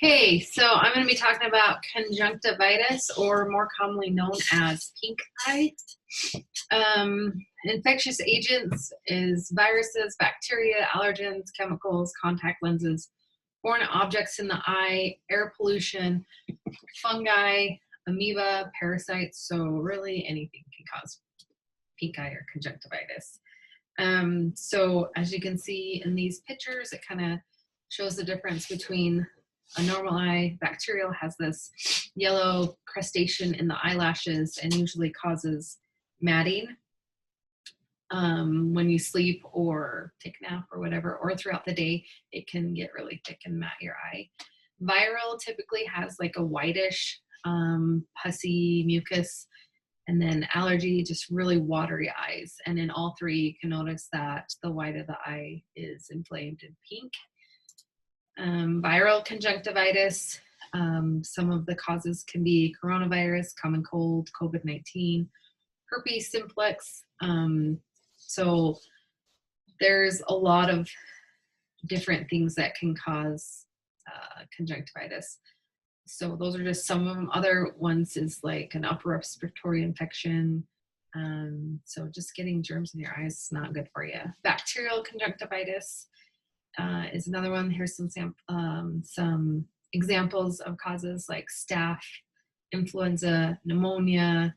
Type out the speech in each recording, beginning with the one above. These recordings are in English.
Okay, so I'm going to be talking about conjunctivitis, or more commonly known as pink eye. Infectious agents is viruses, bacteria, allergens, chemicals, contact lenses, foreign objects in the eye, air pollution, fungi, amoeba, parasites. So really anything can cause pink eye or conjunctivitis. So as you can see in these pictures, it kind of shows the difference between a normal eye. Bacterial has this yellow crustation in the eyelashes and usually causes matting when you sleep or take a nap or whatever, or throughout the day. It can get really thick and mat your eye. Viral typically has like a whitish, pussy mucus, and then allergy, just really watery eyes. And in all three, you can notice that the white of the eye is inflamed and pink. Viral conjunctivitis, some of the causes can be coronavirus, common cold, COVID-19, herpes simplex. So there's a lot of different things that can cause conjunctivitis. So those are just some of them. Other ones is like an upper respiratory infection. So just getting germs in your eyes is not good for you. Bacterial conjunctivitis is another one. Here's some examples of causes like staph, influenza, pneumonia,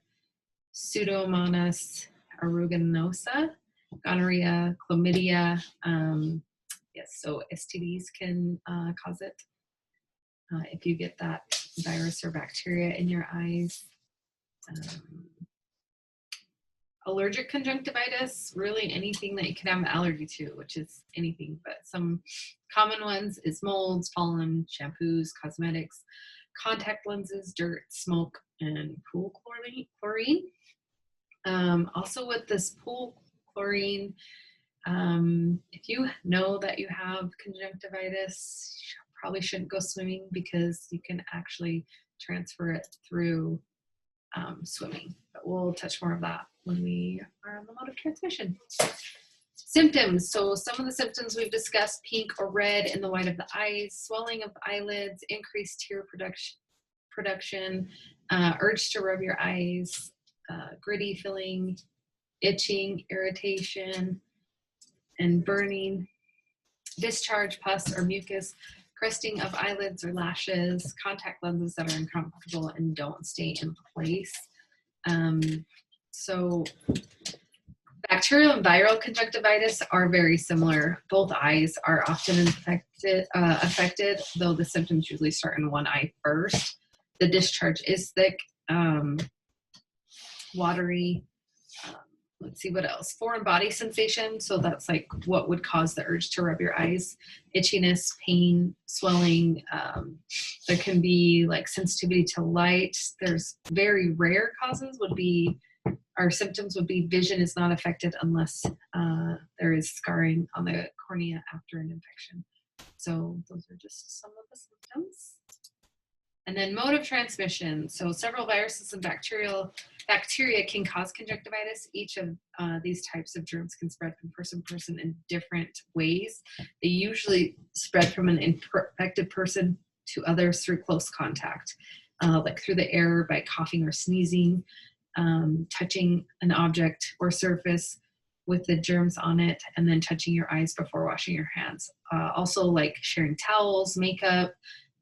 Pseudomonas aeruginosa, gonorrhea, chlamydia. Yes, so STDs can cause it if you get that virus or bacteria in your eyes. Allergic conjunctivitis, really anything that you can have an allergy to, which is anything, but some common ones is molds, pollen, shampoos, cosmetics, contact lenses, dirt, smoke, and pool chlorine. Also with this pool chlorine, if you know that you have conjunctivitis, you probably shouldn't go swimming because you can actually transfer it through swimming. But we'll touch more of that when we are on the mode of transmission. Symptoms. So some of the symptoms we've discussed: pink or red in the white of the eyes, swelling of the eyelids, increased tear production, urge to rub your eyes, gritty feeling, itching, irritation, and burning, discharge, pus or mucus, crusting of eyelids or lashes, contact lenses that are uncomfortable and don't stay in place. So bacterial and viral conjunctivitis are very similar. Both eyes are often affected, though the symptoms usually start in one eye first. The discharge is thick, watery. Let's see what else. Foreign body sensation. So that's like what would cause the urge to rub your eyes. Itchiness, pain, swelling. There can be like sensitivity to light. There's very rare causes our symptoms would be vision is not affected unless there is scarring on the cornea after an infection. So those are just some of the symptoms. And then mode of transmission. So several viruses and bacteria can cause conjunctivitis. Each of these types of germs can spread from person to person in different ways. They usually spread from an infected person to others through close contact, like through the air by coughing or sneezing, touching an object or surface with the germs on it, and then touching your eyes before washing your hands. Also like sharing towels, makeup,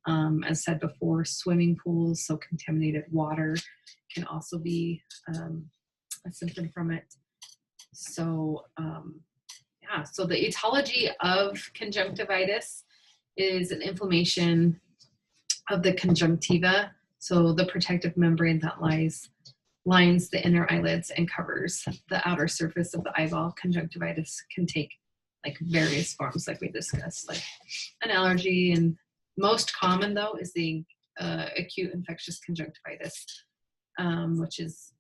as said before, swimming pools, so contaminated water can also be a symptom from it. So so the etiology of conjunctivitis is an inflammation of the conjunctiva, so the protective membrane that lines the inner eyelids and covers the outer surface of the eyeball. Conjunctivitis can take like various forms, like we discussed, like an allergy, and most common though is the acute infectious conjunctivitis, which is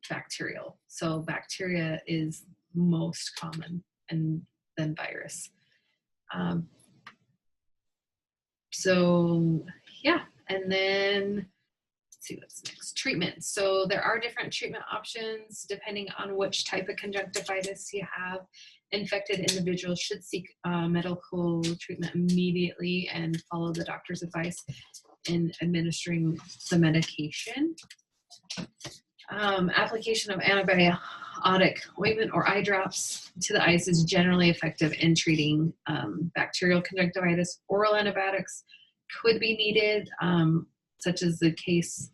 bacterial. So bacteria is most common, and then virus. So yeah, and then let's see what's next. treatment. So there are different treatment options depending on which type of conjunctivitis you have. Infected individuals should seek medical treatment immediately and follow the doctor's advice in administering the medication. Application of antibiotic ointment or eye drops to the eyes is generally effective in treating bacterial conjunctivitis. Oral antibiotics could be needed, such as the case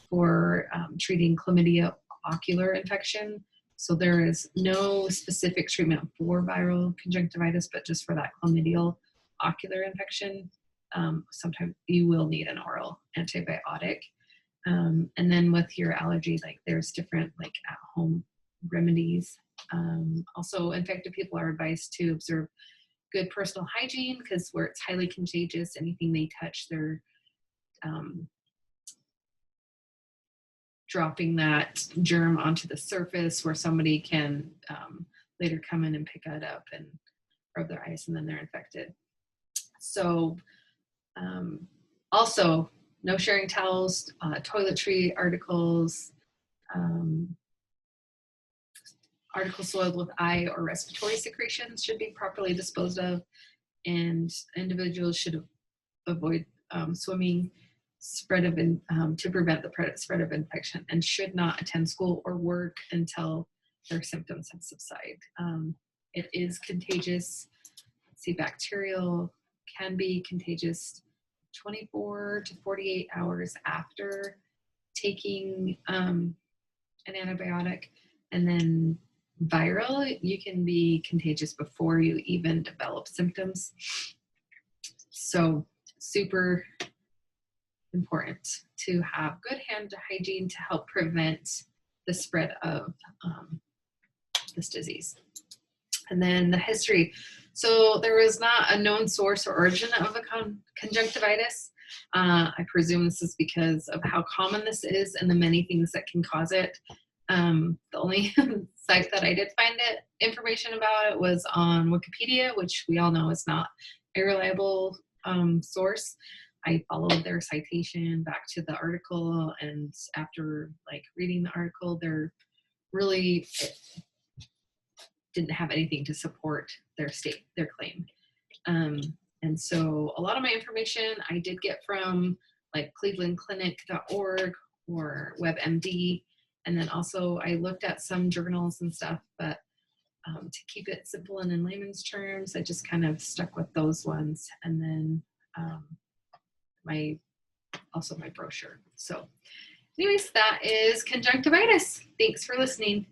for treating chlamydia ocular infection. So there is no specific treatment for viral conjunctivitis, but just for that chlamydial ocular infection, sometimes you will need an oral antibiotic. And then with your allergy, like there's different like at-home remedies. Also, infected people are advised to observe good personal hygiene because where it's highly contagious, anything they touch, they're dropping that germ onto the surface where somebody can later come in and pick it up and rub their eyes, and then they're infected. So also, no sharing towels, toiletry articles, articles soiled with eye or respiratory secretions should be properly disposed of, and individuals should avoid swimming to prevent the spread of infection, and should not attend school or work until their symptoms have subsided. It is contagious. Let's see, bacterial can be contagious 24 to 48 hours after taking an antibiotic, and then viral, you can be contagious before you even develop symptoms. So super important to have good hand hygiene to help prevent the spread of this disease. And then the history. So there was not a known source or origin of a conjunctivitis. I presume this is because of how common this is and the many things that can cause it. The only site that I did find information about it was on Wikipedia, which we all know is not a reliable source. I followed their citation back to the article, and after like reading the article, they're really didn't have anything to support their claim. And so a lot of my information I did get from like clevelandclinic.org or WebMD. And then also I looked at some journals and stuff, but to keep it simple and in layman's terms, I just kind of stuck with those ones. And then my brochure. So anyways, that is conjunctivitis. Thanks for listening.